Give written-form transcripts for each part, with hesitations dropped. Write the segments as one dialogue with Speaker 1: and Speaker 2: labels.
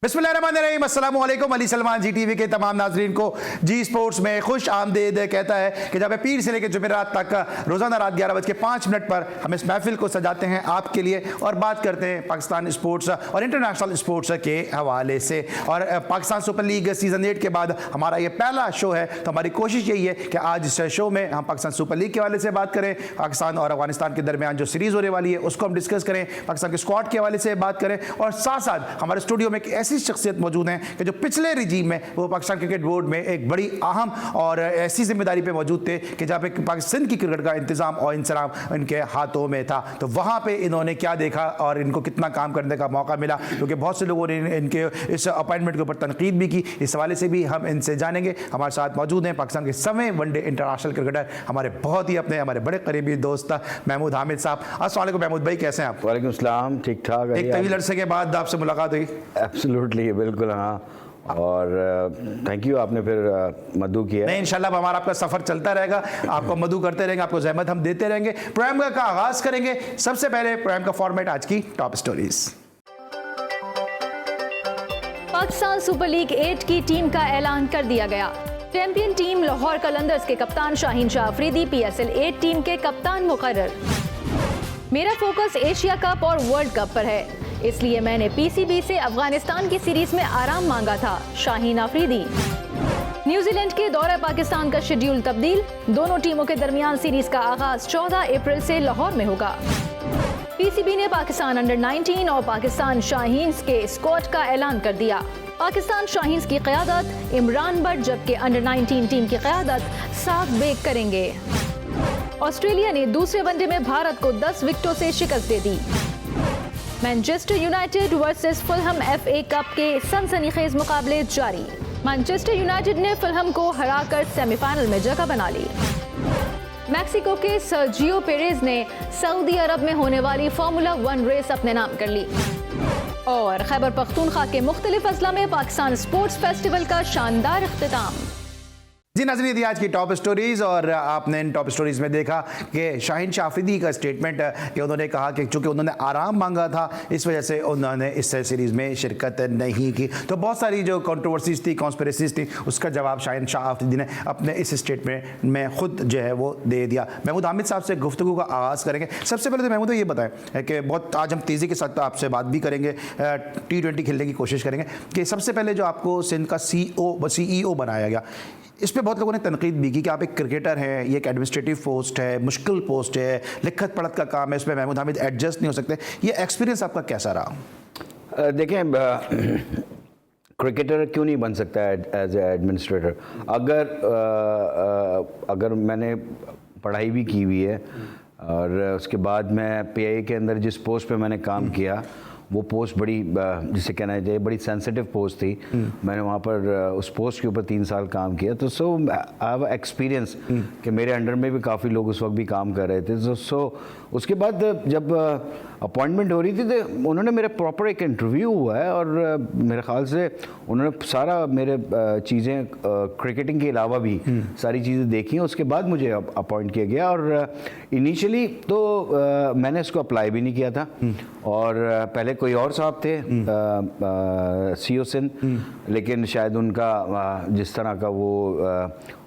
Speaker 1: बिस्मिल्लाहिर्रहमानिर्रहीम, अस्सलामु अलैकुम। अली सलमान जी टीवी के तमाम नाजरीन को जी स्पोर्ट्स में खुश आमदीद कहता है कि जब पीर से लेकर जुमेरात तक रोज़ाना रात 11:05 पर हम इस महफिल को सजाते हैं आपके लिए और बात करते हैं पाकिस्तान स्पोर्ट्स और इंटरनेशनल स्पोर्ट्स के हवाले से। और पाकिस्तान सुपर लीग सीज़न 8 के बाद हमारा ये पहला शो है, तो हमारी कोशिश यही है कि आज इस शो में हम पाकिस्तान सुपर लीग के हवाले से बात करें, पाकिस्तान और अफगानिस्तान के दरमियान जो सीरीज़ होने वाली है उसको हम डिस्कस करें, पाकिस्तान के स्क्वाड के हवाले से बात करें और साथ साथ हमारे स्टूडियो में ऐसी शख्सियत मौजूद हैं कि जो पिछले रिजीम में वो पाकिस्तान क्रिकेट बोर्ड में एक बड़ी अहम और ऐसी जिम्मेदारी पे मौजूद थे कि जहाँ पे पाकिस्तान की क्रिकेट का इंतजाम और इंसराम इनके हाथों में था। तो वहाँ पे इन्होंने क्या देखा और इनको कितना काम करने का मौका मिला, क्योंकि बहुत से लोगों ने इनके इस अपॉइंटमेंट के ऊपर तनकीद भी की। इस हवाले से भी हम इनसे जानेंगे। हमारे साथ मौजूद हैं पाकिस्तान के सवें वनडे इंटरनेशनल क्रिकेटर, हमारे बहुत ही अपने हमारे बड़े करीबी दोस्त महमूद हामिद साहब। अस्सलाम वालेकुम महमूद भाई, कैसे हैं आप?
Speaker 2: वालेकुम सलाम, ठीक ठाक।
Speaker 1: एक तवील अरसे के बाद आपसे मुलाकात हुई।
Speaker 2: एब्सोल्युटली, बिल्कुल, हाँ। और थैंक यू, आपने फिर मधु किया।
Speaker 1: नहीं, इंशाल्लाह हमारा आपका सफर चलता रहेगा, आपको मधु करते रहेंगे, आपको जहमत हम देते रहेंगे। प्रोग्राम का आगाज करेंगे। सबसे पहले प्रोग्राम का फॉर्मेट, आज की top stories.
Speaker 3: Pakistan super league 8 की टीम का ऐलान कर दिया गया। चैंपियन टीम लाहौर कलंदर्स के कप्तान शाहीन शाह अफरीदी PSL 8 टीम के कप्तान मुकर्रर। मेरा फोकस एशिया कप और वर्ल्ड कप पर है, इसलिए मैंने PCB से अफगानिस्तान की सीरीज में आराम मांगा था, शाहीन अफरीदी। न्यूजीलैंड के दौरे पाकिस्तान का शेड्यूल तब्दील, दोनों टीमों के दरमियान सीरीज का आगाज 14 अप्रैल से लाहौर में होगा। PCB ने पाकिस्तान अंडर 19 और पाकिस्तान शाहीन्स के स्क्वाड का ऐलान कर दिया। पाकिस्तान शाहीन्स की क़यादत इमरान बट, जबकि अंडर 19 टीम की क़यादत साद बेग करेंगे। ऑस्ट्रेलिया ने दूसरे वनडे में भारत को 10 विकेटों से शिकस्त दे दी। Manchester United versus Fulham FA cup के सनसनीखेज मुकाबले जारी। मैनचेस्टर यूनाइटेड ने फुलहम को हराकर सेमीफाइनल में जगह बना ली। मैक्सिको के सर्जियो पेरेज ने सऊदी अरब में होने वाली फार्मूला 1 रेस अपने नाम कर ली। और खैबर पख्तूनख्वा के मुख्तलिफ अजला में पाकिस्तान स्पोर्ट्स फेस्टिवल का शानदार इख्तिताम।
Speaker 1: जी नाज़रीन, थी आज की टॉप स्टोरीज़ और आपने इन टॉप स्टोरीज़ में देखा कि शाहीन शाह अफरीदी का स्टेटमेंट कि उन्होंने कहा कि चूँकि उन्होंने आराम मांगा था इस वजह से उन्होंने इस सीरीज़ में शिरकत नहीं की। तो बहुत सारी जो कंट्रोवर्सीज थी, कॉन्स्पिरेसीज थी, उसका जवाब शाहीन शाह अफरीदी ने अपने इस स्टेटमेंट में खुद जो है वो दे दिया। महमूद हामिद साहब से गुफ्तगू का आगाज़ करेंगे। सबसे पहले तो महमूद ये बताएं कि बहुत आज हम तेज़ी के साथ आपसे बात भी करेंगे, T20 खेलने की कोशिश करेंगे कि सबसे पहले जो आपको सिंध का CEO बनाया गया, इस पर बहुत लोगों ने तनकीद भी की कि आप एक क्रिकेटर हैं, ये एक एडमिनिस्ट्रेटिव पोस्ट है, मुश्किल पोस्ट है, लिखत पढ़त का काम है, इसमें महमूद हामिद एडजस्ट नहीं हो सकते। ये एक्सपीरियंस आपका कैसा रहा?
Speaker 2: देखें, क्रिकेटर क्यों नहीं बन सकता है एज ए एडमिनिस्ट्रेटर? अगर मैंने पढ़ाई भी की हुई है और उसके बाद मैं PIA के अंदर जिस पोस्ट पे मैंने काम किया वो पोस्ट बड़ी, जिसे कहना चाहिए, बड़ी सेंसिटिव पोस्ट थी। मैंने वहाँ पर उस पोस्ट के ऊपर 3 साल काम किया। तो सो आई हैव एक्सपीरियंस कि मेरे अंडर में भी काफ़ी लोग उस वक्त भी काम कर रहे थे। सो उसके बाद जब अपॉइंटमेंट हो रही थी तो उन्होंने मेरा प्रॉपर एक इंटरव्यू हुआ है और मेरे ख्याल से उन्होंने सारा मेरे चीज़ें क्रिकेटिंग के अलावा भी सारी चीज़ें देखी हैं। उसके बाद मुझे अपॉइंट किया गया और इनिशियली तो मैंने इसको अप्लाई भी नहीं किया था और पहले कोई और साहब थे CO सिंध, लेकिन शायद उनका जिस तरह का वो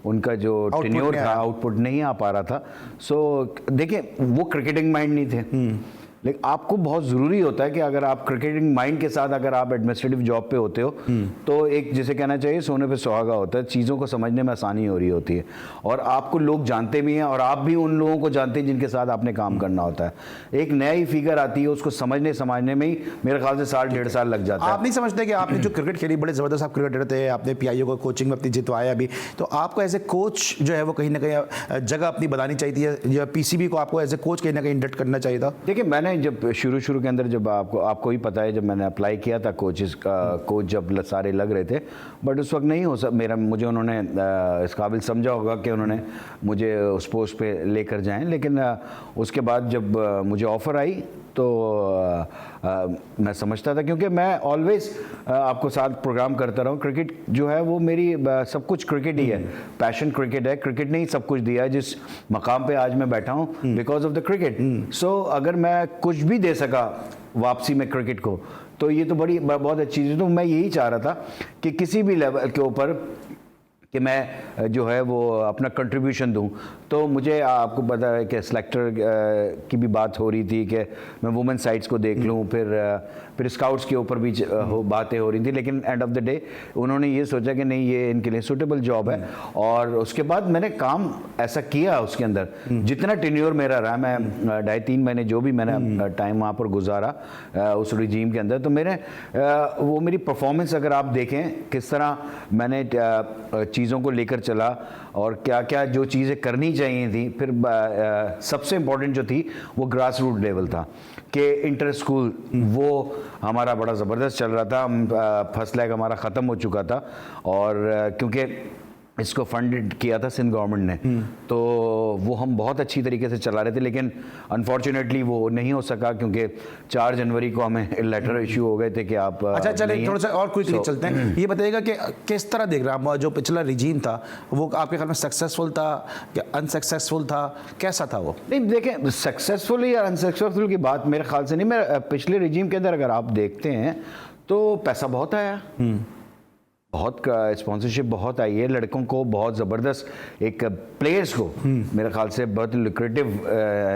Speaker 2: उनका जो टेन्योर था, आउटपुट नहीं आ पा रहा था। सो देखिए, वो क्रिकेटिंग माइंड नहीं थे। लेकिन आपको बहुत ज़रूरी होता है कि अगर आप क्रिकेटिंग माइंड के साथ अगर आप एडमिनिस्ट्रेटिव जॉब पे होते हो तो एक, जिसे कहना चाहिए, सोने पे सुहागा होता है, चीज़ों को समझने में आसानी हो रही होती है और आपको लोग जानते भी हैं और आप भी उन लोगों को जानते हैं जिनके साथ आपने काम करना होता है। एक नई फिगर आती है, उसको समझने में ही मेरे ख्याल से 1.5 साल लग जाता है।
Speaker 1: आप नहीं समझते कि आपने जो क्रिकेट खेली, बड़े ज़बरदस्त आप क्रिकेटर थे, आपने PIO को कोचिंग में अपनी जितवाया भी, तो आपको एज ए कोच जो है वो कहीं ना कहीं जगह अपनी बनानी चाहिए या PCB को आपको एज ए कोच कहीं ना कहीं इंडक्ट करना चाहिए था?
Speaker 2: देखिए, मैंने जब शुरू के अंदर, जब आपको ही पता है, जब मैंने अप्लाई किया था कोचेस का, कोच जब सारे लग रहे थे, बट उस वक्त नहीं हो मुझे उन्होंने इस काबिल समझा होगा कि उन्होंने मुझे उस पोस्ट पे लेकर जाएं। लेकिन उसके बाद जब मुझे ऑफ़र आई तो मैं समझता था, क्योंकि मैं ऑलवेज़ आपको साथ प्रोग्राम करता रहा हूँ। क्रिकेट जो है वो मेरी सब कुछ क्रिकेट ही है, पैशन क्रिकेट है। क्रिकेट ने ही सब कुछ दिया है जिस मकाम पे आज मैं बैठा हूँ, बिकॉज ऑफ द क्रिकेट। सो अगर मैं कुछ भी दे सका वापसी में क्रिकेट को, तो ये तो बहुत अच्छी चीज़ है। तो मैं यही चाह रहा था कि किसी भी लेवल के ऊपर कि मैं जो है वो अपना कंट्रीब्यूशन दूं। तो मुझे आपको पता है कि सेलेक्टर की भी बात हो रही थी कि मैं वुमेन साइड्स को देख लूं, फिर स्काउट्स के ऊपर भी बातें हो रही थी, लेकिन एंड ऑफ द डे उन्होंने ये सोचा कि नहीं, ये इनके लिए सूटेबल जॉब है। और उसके बाद मैंने काम ऐसा किया उसके अंदर, जितना टेन्योर मेरा रहा, मैं 2.5-3 महीने जो भी मैंने टाइम वहाँ पर गुजारा उस रिजीम के अंदर, तो वो मेरी परफॉर्मेंस अगर आप देखें किस तरह मैंने चीज़ों को लेकर चला और क्या क्या जो चीज़ें करनी चाहिए थी। फिर सबसे इम्पोर्टेंट जो थी वो ग्रास रूट लेवल था कि इंटर स्कूल वो हमारा बड़ा ज़बरदस्त चल रहा था। फर्स्ट लेग हमारा ख़त्म हो चुका था और क्योंकि इसको फंडेड किया था सिंध गवर्नमेंट ने, तो वो हम बहुत अच्छी तरीके से चला रहे थे, लेकिन अनफॉर्चुनेटली वो नहीं हो सका क्योंकि 4 जनवरी को हमें लेटर इशू हो गए थे कि आप
Speaker 1: अच्छा चले थोड़ा सा और क्विकली चलते हैं। ये बताइएगा कि किस तरह देख रहे हैं आप जो पिछला रिजीम था, वो आपके ख्याल में सक्सेसफुल था या अनसक्सेसफुल था, कैसा था वो?
Speaker 2: नहीं देखें, सक्सेसफुल या अनसक्सेसफुल की बात मेरे ख्याल से नहीं। मैं पिछले रिजीम के अंदर अगर आप देखते हैं तो पैसा बहुत आया, बहुत स्पॉन्सरशिप बहुत आई है, लड़कों को बहुत ज़बरदस्त, एक प्लेयर्स को मेरे ख्याल से बहुत लुक्रेटिव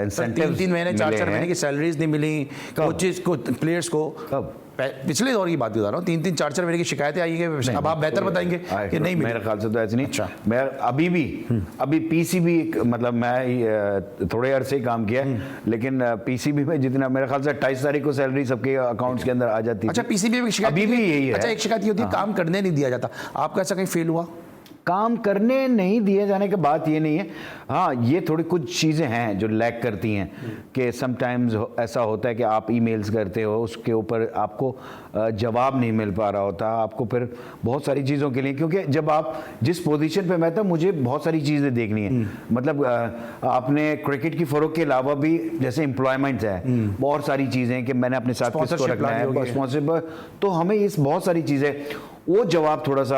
Speaker 2: इंसेंटिव।
Speaker 1: 3 महीने 4 महीने की सैलरीज नहीं मिली कोचेस को, प्लेयर्स को।
Speaker 2: कब?
Speaker 1: पिछले दौर की बात बता रहा हूँ, 3-3 4-4 महीने की शिकायतें आई है। अब आप बेहतर बताएंगे कि नहीं मिली?
Speaker 2: मेरे ख्याल से तो ऐसे नहीं।
Speaker 1: अच्छा।
Speaker 2: मैं अभी पीसीबी, मतलब मैं थोड़े अरसे काम किया, लेकिन पीसीबी में जितना मेरे ख्याल से 28 तारीख को सैलरी सबके अकाउंट्स के अंदर आ जाती है।
Speaker 1: अच्छा, पीसीबी में शिकायत
Speaker 2: अभी भी यही है।
Speaker 1: अच्छा, एक शिकायत ये होती है काम करने नहीं दिया जाता, आपका ऐसा कहीं फेल हुआ?
Speaker 2: काम करने नहीं दिए जाने की बात ये नहीं है, हाँ ये थोड़ी कुछ चीज़ें हैं जो लैक करती हैं कि समटाइम्स ऐसा होता है कि आप ईमेल्स करते हो, उसके ऊपर आपको जवाब नहीं मिल पा रहा होता आपको, फिर बहुत सारी चीज़ों के लिए, क्योंकि जब आप जिस पोजीशन पे मैं था मुझे बहुत सारी चीज़ें देखनी है। मतलब आपने क्रिकेट की फ़रोग के अलावा भी जैसे एम्प्लॉयमेंट है, बहुत सारी चीज़ें कि मैंने अपने साथ किसको रखना है, स्पॉन्सरशिप, तो हमें इस बहुत सारी चीज़ें, वो जवाब थोड़ा सा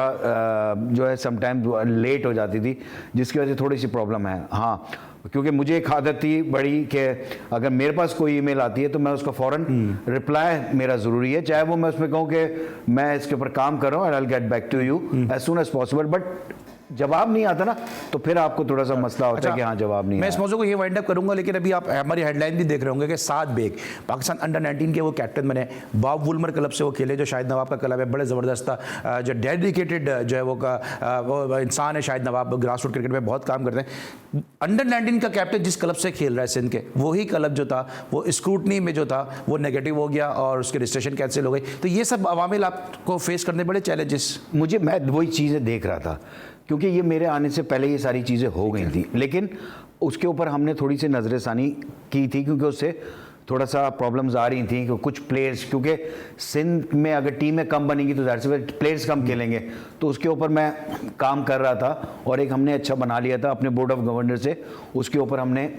Speaker 2: जो है समटाइम लेट हो जाती थी, जिसकी वजह से थोड़ी सी प्रॉब्लम है। हाँ, क्योंकि मुझे एक आदत थी बड़ी कि अगर मेरे पास कोई ईमेल आती है तो मैं उसका फ़ौरन रिप्लाई मेरा ज़रूरी है, चाहे वो मैं उसमें कहूँ कि मैं इसके ऊपर काम कर रहा हूँ, I will get back to you as soon as possible, but जवाब नहीं आता ना तो फिर आपको थोड़ा सा मसला होता है कि हाँ जवाब नहीं।
Speaker 1: मैं इस मौजूद को ये वाइंड अप करूंगा, लेकिन अभी आप हमारी हेडलाइन भी देख रहे होंगे कि साद बेग पाकिस्तान अंडर 19 के वो कैप्टन बने, बॉब वुलमर क्लब से वो खेले जो शाहिद नवाब का क्लब है, बड़े ज़बरदस्त था, जो डेडिकेटेड जो है वो इंसान है। शाहिद नवाब ग्रास रूट क्रिकेट में बहुत काम करते हैं। अंडर 19 का कैप्टन जिस क्लब से खेल रहा है सिंध के, वही क्लब जो था वो स्क्रूटनी में जो था वो नेगेटिव हो गया और उसकी रजिस्ट्रेशन कैंसिल हो गई। तो ये सब अवामिल आपको फेस करने पड़े चैलेंजेस?
Speaker 2: मैं वही चीज़ें देख रहा था क्योंकि ये मेरे आने से पहले ये सारी चीज़ें हो गई थी, लेकिन उसके ऊपर हमने थोड़ी सी नज़रसानी की थी क्योंकि उससे थोड़ा सा प्रॉब्लम्स आ रही थी कि कुछ प्लेयर्स, क्योंकि सिंध में अगर टीमें कम बनेंगी तो ज़ाहिर सी प्लेयर्स कम खेलेंगे, तो उसके ऊपर मैं काम कर रहा था और एक हमने अच्छा बना लिया था अपने बोर्ड ऑफ गवर्नर से, उसके ऊपर हमने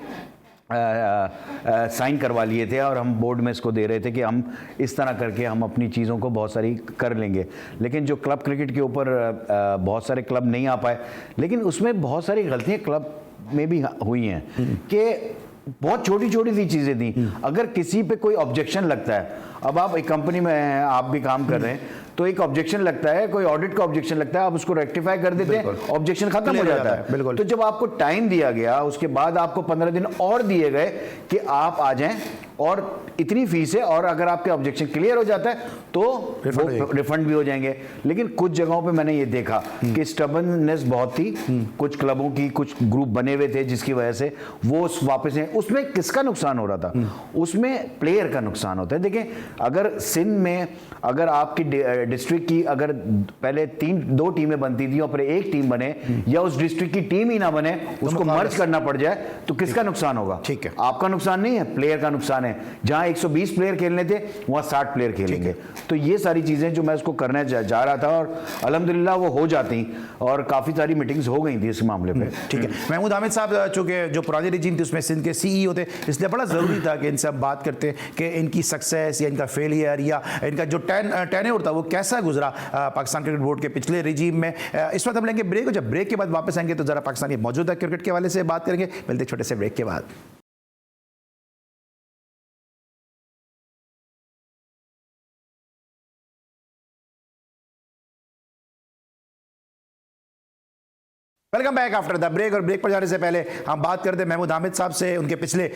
Speaker 2: साइन करवा लिए थे और हम बोर्ड में इसको दे रहे थे कि हम इस तरह करके हम अपनी चीज़ों को बहुत सारी कर लेंगे। लेकिन जो क्लब क्रिकेट के ऊपर बहुत सारे क्लब नहीं आ पाए, लेकिन उसमें बहुत सारी गलतियां क्लब में भी हुई हैं कि बहुत छोटी छोटी सी चीज़ें थी। अगर किसी पे कोई ऑब्जेक्शन लगता है, अब आप एक कंपनी में हैं, आप भी काम कर रहे हैं, तो एक ऑब्जेक्शन लगता है, कोई ऑडिट का ऑब्जेक्शन लगता है, आप उसको रेक्टिफाई कर देते हैं, ऑब्जेक्शन खत्म हो जाता है।
Speaker 1: बिल्कुल।
Speaker 2: तो जब आपको टाइम दिया गया, उसके बाद आपको 15 दिन और दिए गए कि आप आ जाएं और इतनी फीस है, और अगर आपके ऑब्जेक्शन क्लियर हो जाता है तो रिफंड भी हो जाएंगे। लेकिन कुछ जगहों पे मैंने ये देखा कि स्टबर्ननेस बहुत थी, कुछ क्लबों की, कुछ ग्रुप बने हुए थे जिसकी वजह से वो वापस हैं। उसमें किसका नुकसान हो रहा था? उसमें प्लेयर का नुकसान होता है। देखिए, अगर सिंध में अगर आपकी डिस्ट्रिक्ट की अगर पहले 2 टीमें बनती थी और फिर एक टीम बने, या उस डिस्ट्रिक्ट की टीम ही ना बने, उसको मर्ज करना पड़ जाए, तो किसका नुकसान होगा?
Speaker 1: ठीक है,
Speaker 2: आपका नुकसान नहीं है, प्लेयर का नुकसान है। जहां 120 प्लेयर खेलने थे वहां 60 प्लेयर खेलेंगे। तो ये सारी चीजें जो मैं उसको करने जा रहा था, और अल्हम्दुलिल्लाह वो हो जाती, और काफी सारी मीटिंग्स हो गई थी इस मामले पे।
Speaker 1: ठीक है, महमूद हामिद साहब, चूंकि जो पुरानी रिजीम थी उसमें सिंध के CEO थे, इसलिए बड़ा जरूरी था कि इनसे बात करते कि इनकी सक्सेस या इनका फेलियर या इनका जो टेन्योर था वो कैसा गुजरा पाकिस्तान क्रिकेट बोर्ड के पिछले रिजीम में। इस वक्त हम लेंगे ब्रेक, और जब ब्रेक के बाद वापस आएंगे तो जरा पाकिस्तान की मौजूदा क्रिकेट के हवाले से बात करेंगे। मिलते छोटे से ब्रेक के बाद। Welcome back after the break. और ब्रेक पर जाने से पहले हम बात करते हैं महमूद हामिद साहब से, उनके पिछले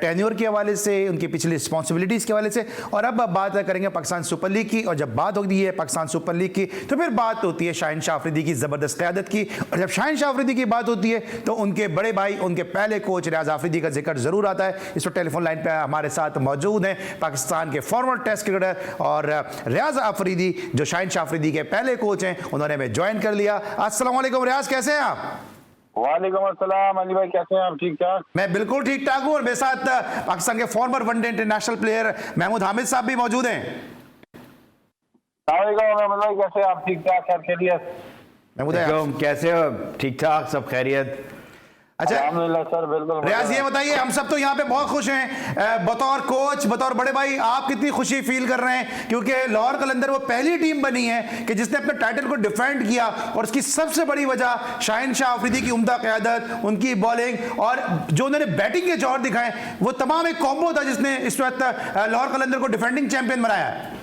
Speaker 1: टेन्योर के हवाले से, उनकी पिछली रिस्पॉन्सिबिलिटीज़ के हवाले से, और अब बात करेंगे पाकिस्तान सुपर लीग की। और जब बात होती है पाकिस्तान सुपर लीग की तो फिर बात होती है शाहीन शाह अफरीदी की ज़बरदस्त क़यादत की। और जब शाहीन शाह अफरीदी की बात होती है तो उनके बड़े भाई, उनके पहले कोच रियाज अफरीदी का जिक्र ज़रूर आता है। इस वक्त टेलीफोन लाइन पर हमारे साथ मौजूद हैं पाकिस्तान के फॉर्मर टेस्ट क्रिकेटर और रियाज अफरीदी, जो शाहीन शाह अफरीदी के पहले कोच हैं। उन्होंने हमें ज्वाइन कर लिया। अस्सलाम वालेकुम रियाज, कैसे हैं आप?
Speaker 4: वालेकुम अस्सलाम अली भाई, कैसे हैं आप? ठीक ठाक?
Speaker 1: मैं बिल्कुल ठीक ठाक हूँ। और मेरे साथ पाकिस्तान के former one day international player Mahmood Hamid साहब भी मौजूद हैं।
Speaker 4: महमूद भाई, कैसे हैं आप? ठीक ठाक, खैर खैरियत?
Speaker 1: महमूद
Speaker 2: कैसे हो? ठीक ठाक, सब खैरियत।
Speaker 1: अच्छा
Speaker 4: अल्हम्दुलिल्लाह सर, बिल्कुल।
Speaker 1: रियाज, ये बताइए, हम सब तो यहाँ पे बहुत खुश हैं बतौर कोच, बतौर बड़े भाई, आप कितनी खुशी फील कर रहे हैं? क्योंकि लाहौर कलंदर वो पहली टीम बनी है कि जिसने अपने टाइटल को डिफेंड किया, और उसकी सबसे बड़ी वजह शाहीन शाह अफरीदी की उम्दा क़यादत, उनकी बॉलिंग और जो उन्होंने बैटिंग के जौहर दिखाए, वो तमाम एक कॉम्बो था जिसने इस वक्त लाहौर कलंदर को डिफेंडिंग चैंपियन बनाया है।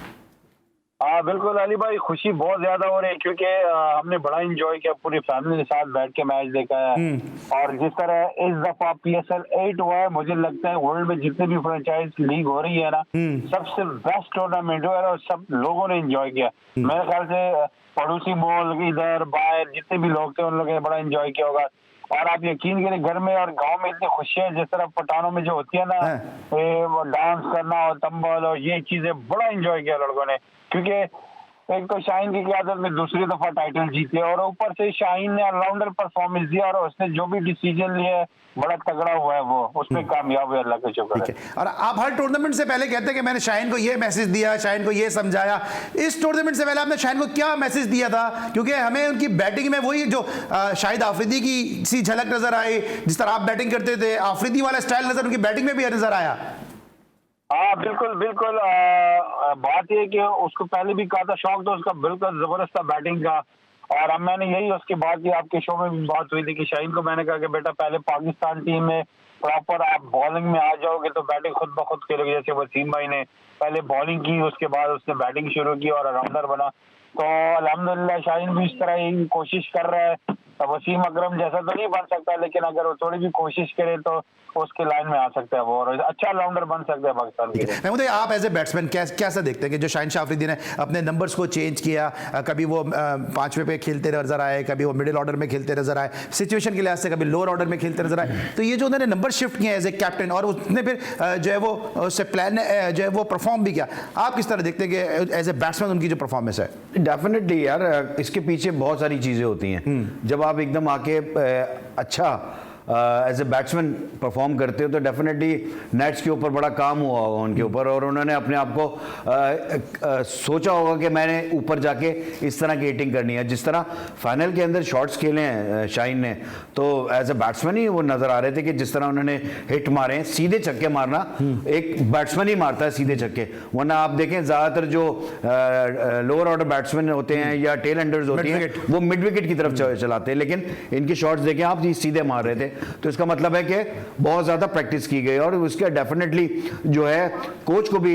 Speaker 4: हाँ बिल्कुल अली भाई, खुशी बहुत ज्यादा हो रही है क्योंकि हमने बड़ा एंजॉय किया, पूरी फैमिली के साथ बैठ के मैच देखा है। और जिस तरह इस दफा PSL 8 हुआ है, मुझे लगता है वर्ल्ड में जितनी भी फ्रेंचाइज लीग हो रही है ना, सबसे बेस्ट टूर्नामेंट हुआ है और सब लोगों ने एंजॉय किया। मेरे ख्याल से पड़ोसी मुल्क, इधर बाहर जितने भी लोग थे, उन लोगों ने बड़ा एंजॉय किया होगा। और आप यकीन करें, घर में और गांव में इतनी खुशियां जिस तरह पठानों में जो होती है ना, वो डांस करना और तंबल और ये चीजें बड़ा एंजॉय किया लड़कों ने। क्योंकि एक तो शाहीन की क़यादत में दूसरी दफा टाइटल जीते, और ऊपर से शाहीन ने ऑलराउंडर परफॉर्मेंस दिया, और उसने जो भी डिसीजन लिए बड़ा तगड़ा हुआ है, वो उसमें कामयाब हुआ, अल्लाह का शुक्र है।
Speaker 1: और आप हर टूर्नामेंट से पहले कहते हैं कि मैंने शाहीन को ये मैसेज दिया, शाहीन को ये समझाया। इस टूर्नामेंट से पहले आपने शाहीन को क्या मैसेज दिया था? क्योंकि हमें उनकी बैटिंग में वही जो शाहिद आफरीदी की सी झलक नजर आई, जिस तरह आप बैटिंग करते थे, आफरीदी वाला स्टाइल नजर उनकी बैटिंग में भी नजर आया।
Speaker 4: हाँ बिल्कुल बिल्कुल। बात यह कि उसको पहले भी कहा था, शौक तो उसका बिल्कुल जबरदस्त था बैटिंग का। और अब मैंने यही उसकी बात की, आपके शो में भी बात हुई थी कि शाहीन को मैंने कहा कि बेटा पहले पाकिस्तान टीम में प्रॉपर आप बॉलिंग में आ जाओगे तो बैटिंग खुद ब खुद करोगे। जैसे वसीम भाई ने पहले बॉलिंग की, उसके बाद उसने बैटिंग शुरू की और ऑलराउंडर बना। तो अल्हम्दुलिल्लाह शाहीन भी इस तरह ही कोशिश कर रहा है। वसीम अकरम जैसा तो नहीं बन सकता, लेकिन अगर वो थोड़ी भी कोशिश करे तो उसके लाइन में आ सकता है वो, और अच्छा ऑलराउंडर बन सकता है पाकिस्तान के लिए।
Speaker 1: महमूद, आप एज ए बैट्समैन कैसा देखते हैं कि जो शाहीन शाह अफरीदी ने अपने नंबर्स को चेंज किया, कभी वो 5वें पे खेलते नजर आए, कभी वो मिडिल ऑर्डर में खेलते नजर आए, सिचुएशन के लिहाज से कभी लोअर ऑर्डर में खेलते नजर आए, तो ये जो उन्होंने नंबर शिफ्ट किया एज ए कैप्टन, और उसने फिर जो है वो उससे प्लान जो है वो परफॉर्म भी किया, आप किस तरह देखते हैं कि एज ए बैट्समैन उनकी जो परफॉर्मेंस है?
Speaker 2: डेफिनेटली यार, इसके पीछे बहुत सारी चीज़ें होती हैं। जब आप एकदम आके अच्छा एज ए बैट्समैन परफॉर्म करते हो तो डेफिनेटली नेट्स के ऊपर बड़ा काम हुआ होगा उनके ऊपर, और उन्होंने अपने आप को सोचा होगा कि मैंने ऊपर जाके इस तरह की हिटिंग करनी है। जिस तरह फाइनल के अंदर शॉट्स खेले हैं शाहीन ने, तो एज ए बैट्समैन ही वो नज़र आ रहे थे कि जिस तरह उन्होंने हिट मारे हैं, सीधे छक्के मारना एक बैट्समैन ही मारता है सीधे छक्के, वरना आप देखें ज़्यादातर जो लोअर ऑर्डर बैट्समैन होते हैं या टेल एंडर्स होती हैं, वो मिड विकेट की तरफ चलाते हैं, लेकिन इनके शॉट्स देखें आप, सीधे मार रहे थे। तो इसका मतलब है कि बहुत ज़्यादा प्रैक्टिस की गई, और उसके डेफिनेटली जो है कोच को भी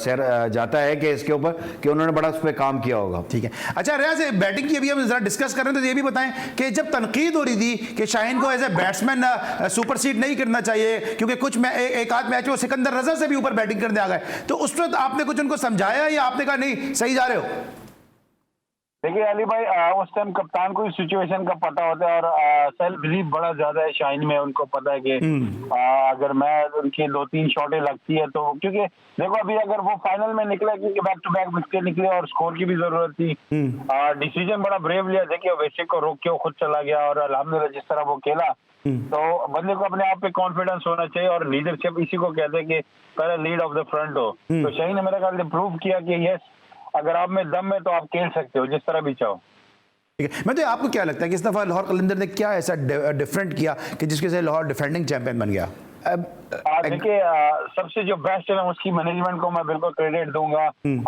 Speaker 2: सर जाता है कि इसके ऊपर कि उन्होंने बड़ा उस पर काम किया होगा।
Speaker 1: ठीक है। अच्छा रियाज, बैटिंग की अभी हम जरा डिस्कस कर रहे हैं, तो ये भी बताएं कि जब तनकीद हो रही थी कि शाहीन को एज ए बैट्समैन सुपरसीड नहीं करना चाहिए, क्योंकि कुछ एक आध मैच में सिकंदर रजा से भी ऊपर बैटिंग करने आ गए, तो उस वक्त आपने कुछ उनको समझाया या आपने कहा नहीं सही जा रहे हो?
Speaker 4: देखिए अली भाई, उस टाइम कप्तान को इस सिचुएशन का पता होता है, और सेल्फ बिलीफ बड़ा ज्यादा है शाहीन में। उनको पता है कि अगर मैं उनकी 2-3 शॉटें लगती है तो, क्योंकि देखो अभी अगर वो फाइनल में निकले, क्योंकि बैक टू बैक विकेट निकले और स्कोर की भी जरूरत थी, डिसीजन बड़ा ब्रेव लिया। देखिए वैसे को रोक के वो खुद चला गया, और अल्हम्दुलिल्लाह जिस तरह वो खेला, तो बंदे को अपने आप पे कॉन्फिडेंस होना चाहिए, और लीडरशिप इसी को कहते हैं कि पहले लीड ऑफ द फ्रंट हो। तो शाहीन ने मेरे ख्याल से प्रूव किया कि यस, अगर आप में दम है तो आप खेल सकते हो जिस तरह भी चाहो।
Speaker 1: ठीक है। मैं तो आपको क्या लगता है कि इस दफा लाहौर कलंदर ने क्या ऐसा डिफरेंट किया कि जिसके से लाहौर डिफेंडिंग चैंपियन बन गया?
Speaker 4: देखिए सबसे जो बेस्ट है ना, उसकी मैनेजमेंट को मैं बिल्कुल क्रेडिट दूंगा।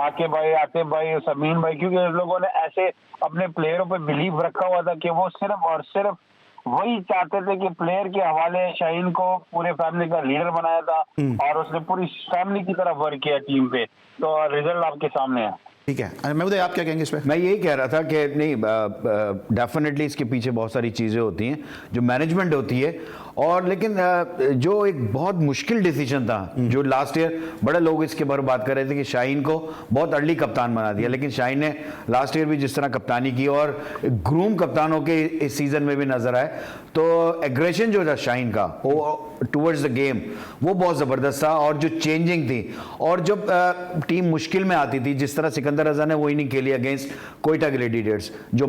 Speaker 4: आतिफ भाई, समीन भाई, क्योंकि उन लोगों ने ऐसे अपने प्लेयरों पे बिलीव रखा हुआ था कि वो सिर्फ और सिर्फ वही चाहते थे कि प्लेयर के हवाले शाहीन को पूरे फैमिली का लीडर बनाया था, और उसने पूरी फैमिली की तरफ वर्क किया टीम पे, तो रिजल्ट आपके सामने है।
Speaker 1: ठीक है, महमूद भाई आप क्या कहेंगे इस पे?
Speaker 2: मैं यही कह रहा था कि नहीं, डेफिनेटली इसके पीछे बहुत सारी चीज़ें होती हैं जो मैनेजमेंट होती है, और लेकिन जो एक बहुत मुश्किल डिसीजन था जो लास्ट ईयर बड़े लोग इसके बारे में बात कर रहे थे कि शाहीन को बहुत अर्ली कप्तान बना दिया, लेकिन शाहीन ने लास्ट ईयर भी जिस तरह कप्तानी की और ग्रूम कप्तानों के इस सीजन में भी नजर आए, तो एग्रेशन जो था शाहीन का वो टुवर्ड्स द गेम वो बहुत ज़बरदस्त था, और जो चेंजिंग थी, और जब टीम मुश्किल में आती थी, जिस तरह सिकंदर रजा ने वो इनिंग खेली अगेंस्ट कोयटा ग्लेडिएटर्स जो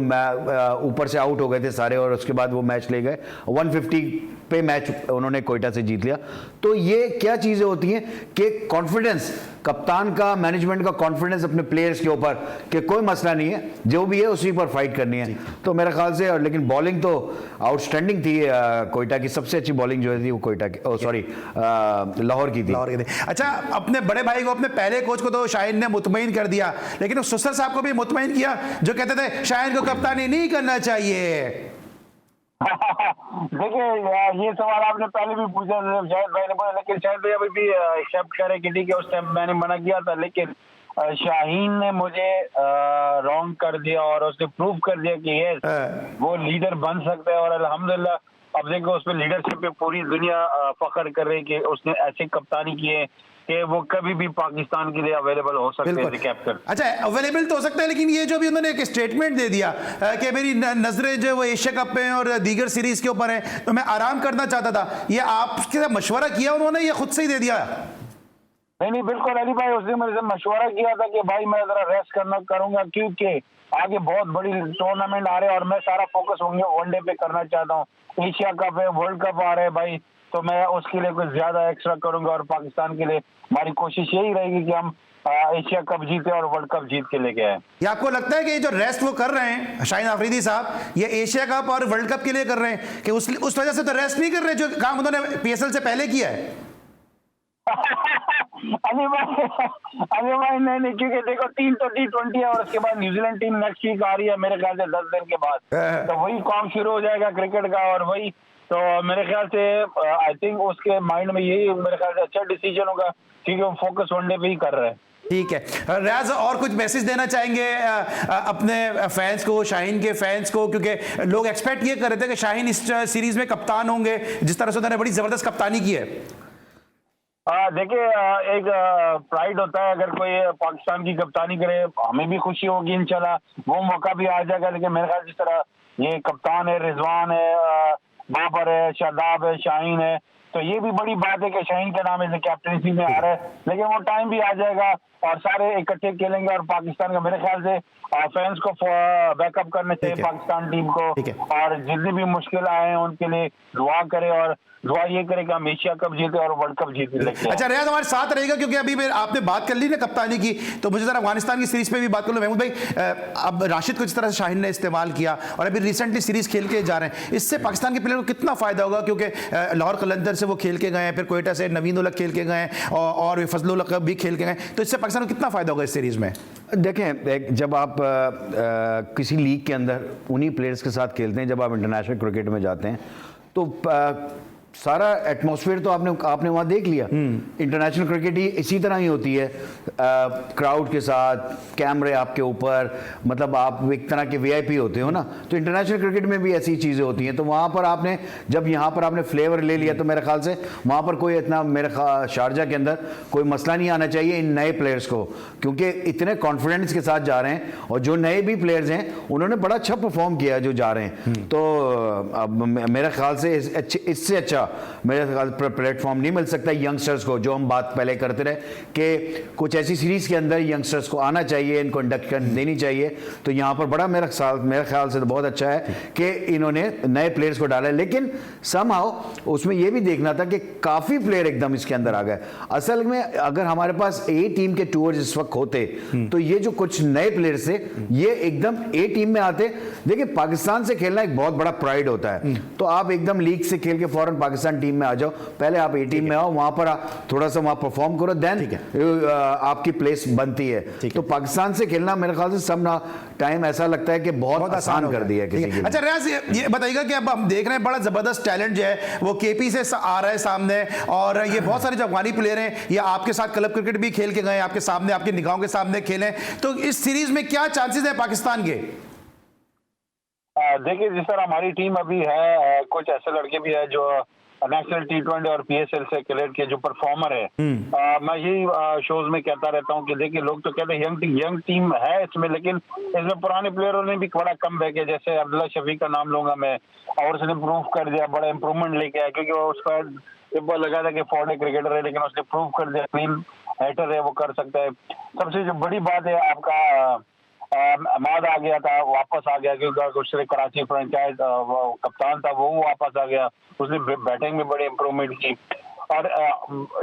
Speaker 2: ऊपर से आउट हो गए थे सारे, और उसके बाद वो मैच ले गए 150 पे मैच उन्होंने कोयटा से जीत लिया। तो ये क्या चीज़ें होती हैं कि कॉन्फिडेंस, कप्तान का, मैनेजमेंट का कॉन्फिडेंस अपने प्लेयर्स के ऊपर कि कोई मसला नहीं है, जो भी है उसी पर फाइट करनी है। तो मेरे ख्याल से, और लेकिन बॉलिंग तो आउटस्टैंडिंग थी, कोयटा की सबसे अच्छी बॉलिंग जो थी वो कोयटा की, लाहौर की थी।
Speaker 1: अच्छा, अपने बड़े भाई को, अपने पहले कोच को तो शाहीन ने मुतमईन कर दिया, लेकिन उस सुसर साहब को भी मुतमईन किया जो कहते थे शाहीन को कप्तानी नहीं करना चाहिए।
Speaker 4: देखिए, ये सवाल आपने पहले भी पूछा शायद भाई ने बोला, लेकिन शायद भाई अभी भी एक्सेप्ट करे कि ठीक है उस टाइम मैंने मना किया था, लेकिन शाहीन ने मुझे रॉन्ग कर दिया और उसने प्रूव कर दिया कि ये वो लीडर बन सकता है, और अल्हम्दुलिल्लाह अब देखो उस पर लीडरशिप पे पूरी दुनिया फख्र कर रही है कि उसने ऐसे कप्तानी की है कि वो कभी भी पाकिस्तान के लिए अवेलेबल हो सकते हैं कैप्टन।
Speaker 1: अच्छा, अवेलेबल तो हो सकता है, लेकिन ये जो भी उन्होंने एक स्टेटमेंट दे दिया कि मेरी नजरें जो वो एशिया कप में और दीगर सीरीज के ऊपर है, तो मैं आराम करना चाहता था, ये आपके साथ मशवरा किया उन्होंने, ये खुद से ही दे दिया?
Speaker 4: नहीं, बिल्कुल अली भाई, उसने मेरे से मशवरा किया था कि भाई मैं जरा रेस्ट करूंगा क्योंकि आगे बहुत बड़ी टूर्नामेंट आ रहे हैं और मैं सारा फोकस वनडे पे करना चाहता हूँ। एशिया कप है, वर्ल्ड कप आ रहे हैं भाई, तो मैं उसके लिए कुछ ज्यादा एक्स्ट्रा करूंगा, और पाकिस्तान के लिए हमारी कोशिश यही रहेगी कि हम एशिया कप जीते और वर्ल्ड कप जीत के लेके आए।
Speaker 1: ये आपको लगता है कि ये जो रेस्ट वो कर रहे हैं शाहीन अफरीदी साहब, ये एशिया कप और वर्ल्ड कप के लिए कर रहे हैं कि उस वजह से तो रेस्ट नहीं कर रहे जो काम उन्होंने पीएसएल से पहले किया है?
Speaker 4: अली भाई नहीं, क्योंकि देखो 3 तो T20 है और उसके बाद न्यूजीलैंड टीम नेक्स्ट वीक आ रही है मेरे ख्याल से 10 दिन के बाद, तो वही काम शुरू हो जाएगा क्रिकेट का, और वही तो मेरे ख्याल से आई थिंक उसके माइंड में यही मेरे ख्याल से अच्छा डिसीजन होगा, क्योंकि वो फोकस वनडे पे ही कर रहे हैं।
Speaker 1: ठीक है, रियाज और कुछ मैसेज देना चाहेंगे अपने फैंस को, शाहीन के फैंस को, क्योंकि लोग एक्सपेक्ट ये कर रहे थे कि शाहीन इस सीरीज में कप्तान होंगे, जिस तरह से उन्होंने बड़ी जबरदस्त कप्तानी की है।
Speaker 4: देखिए, एक प्राइड होता है, अगर कोई पाकिस्तान की कप्तानी करे हमें भी खुशी होगी, इंशाल्लाह वो मौका भी आ जाएगा, लेकिन मेरे ख्याल जिस तरह ये कप्तान है, रिजवान है, बाबर है, शादाब है, शाहीन है, तो ये भी बड़ी बात है कि शाहीन के नाम इसे कैप्टनसी में आ रहा है, लेकिन वो टाइम भी आ जाएगा और सारे इकट्ठे खेलेंगे, और पाकिस्तान का मेरे ख्याल से फैंस को बैकअप करने चाहिए पाकिस्तान टीम को, और जितनी भी मुश्किल आए हैं उनके लिए दुआ करे, और दुआ ये करे कि हम एशिया कप जीते और वर्ल्ड कप जीते।
Speaker 1: अच्छा, रियाज हमारे साथ रहेगा, क्योंकि अभी आपने बात कर ली ना कप्तानी की, तो मुझे जरा अफगानिस्तान की सीरीज पे भी बात कर लो। महमूद भाई, अब राशिद को जिस तरह से शाहीन ने इस्तेमाल किया और अभी रिसेंटली सीरीज खेल के जा रहे हैं, इससे पाकिस्तान के प्लेयर को कितना फायदा होगा? क्योंकि लाहौर कलंदर से वो खेल के गए हैं, फिर कोयटा से नवीन उल हक खेल के गए हैं, और फजलुल हक भी खेल के गए, तो इससे पाकिस्तान को कितना फायदा होगा इस सीरीज में?
Speaker 2: देखें, जब आप किसी लीग के अंदर उन्हीं प्लेयर्स के साथ खेलते हैं, जब आप इंटरनेशनल क्रिकेट में जाते हैं, तो सारा एटमॉस्फेयर तो आपने वहाँ देख लिया। इंटरनेशनल क्रिकेट ही इसी तरह ही होती है, क्राउड के साथ, कैमरे आपके ऊपर, मतलब आप एक तरह के वीआईपी होते हो ना, तो इंटरनेशनल क्रिकेट में भी ऐसी चीज़ें होती हैं। तो वहाँ पर आपने जब यहाँ पर आपने फ्लेवर ले लिया, तो मेरे ख्याल से वहाँ पर कोई इतना शारजा के अंदर कोई मसला नहीं आना चाहिए इन नए प्लेयर्स को, क्योंकि इतने कॉन्फिडेंस के साथ जा रहे हैं, और जो नए भी प्लेयर्स हैं उन्होंने बड़ा अच्छा परफॉर्म किया जो जा रहे हैं। तो अब मेरे ख्याल से इससे अच्छा मेरे ख्याल प्लेटफॉर्म नहीं मिल सकता यंगस्टर्स को, जो हम बात पहले करते रहे कि कुछ ऐसी सीरीज के अंदर यंगस्टर्स को आना चाहिए, इनको इंडक्शन देनी चाहिए। तो यहाँ पर बड़ा मेरे ख्याल से तो बहुत अच्छा है कि इन्होंने नए प्लेयर्स को डाला है, लेकिन समहाउ उसमें यह भी देखना था कि काफ़ी प्लेयर एकदम इसके अंदर आ गए। असल में अगर हमारे पास ए टीम के टूर्स इस वक्त होते, तो ये जो कुछ नए प्लेयर्स थे ये एकदम ए टीम में आते। देखिए, पाकिस्तान से खेलना एक बहुत बड़ा प्राइड होता है, तो आप एकदम लीग से खेल के फौरन पाकिस्तान टीम में आ जाओ, पहले आप ए टीम में आओ, वहां पर थोड़ा सा वहां परफॉर्म करो, देन आपकी प्लेस बनती है। तो पाकिस्तान से खेलना मेरे ख्याल से सब ना टाइम ऐसा लगता है कि बहुत आसान कर दिया है किसी के।
Speaker 1: अच्छा रियाज, ये बताइएगा कि अब हम देख रहे हैं बड़ा जबरदस्त टैलेंट जो है वो केपी से आ रहा है सामने, और ये बहुत सारे जो अफगानी प्लेयर हैं ये आपके साथ क्लब क्रिकेट भी खेल के गए, आपके सामने, आपकी निगाहों के सामने खेले, तो इस सीरीज में क्या चांसेस है पाकिस्तान के?
Speaker 4: देखिए जिस तरह हमारी टीम अभी है, कुछ ऐसे लड़के भी है जो नेशनल T20 और PSL से क्रिकेट के जो परफॉर्मर है। मैं यही शोज में कहता रहता हूं कि देखिए लोग तो कहते हैं यंग टीम है इसमें, लेकिन इसमें पुराने प्लेयरों ने भी बड़ा कम बैक है। जैसे अब्दुल्ला शफीक का नाम लूंगा मैं, और उसने प्रूव कर दिया, बड़ा इंप्रूवमेंट लेके आया, क्योंकि वो उसका लगा था कि फॉरन क्रिकेटर है, लेकिन उसने प्रूव कर दिया, क्लीन हिटर है, वो कर सकता है। सबसे जो बड़ी बात है आपका अहमद आ गया था, वापस आ गया, क्योंकि उसने कराची फ्रेंचाइज कप्तान था, वो वापस आ गया, उसने बैटिंग में बड़ी इंप्रूवमेंट की। और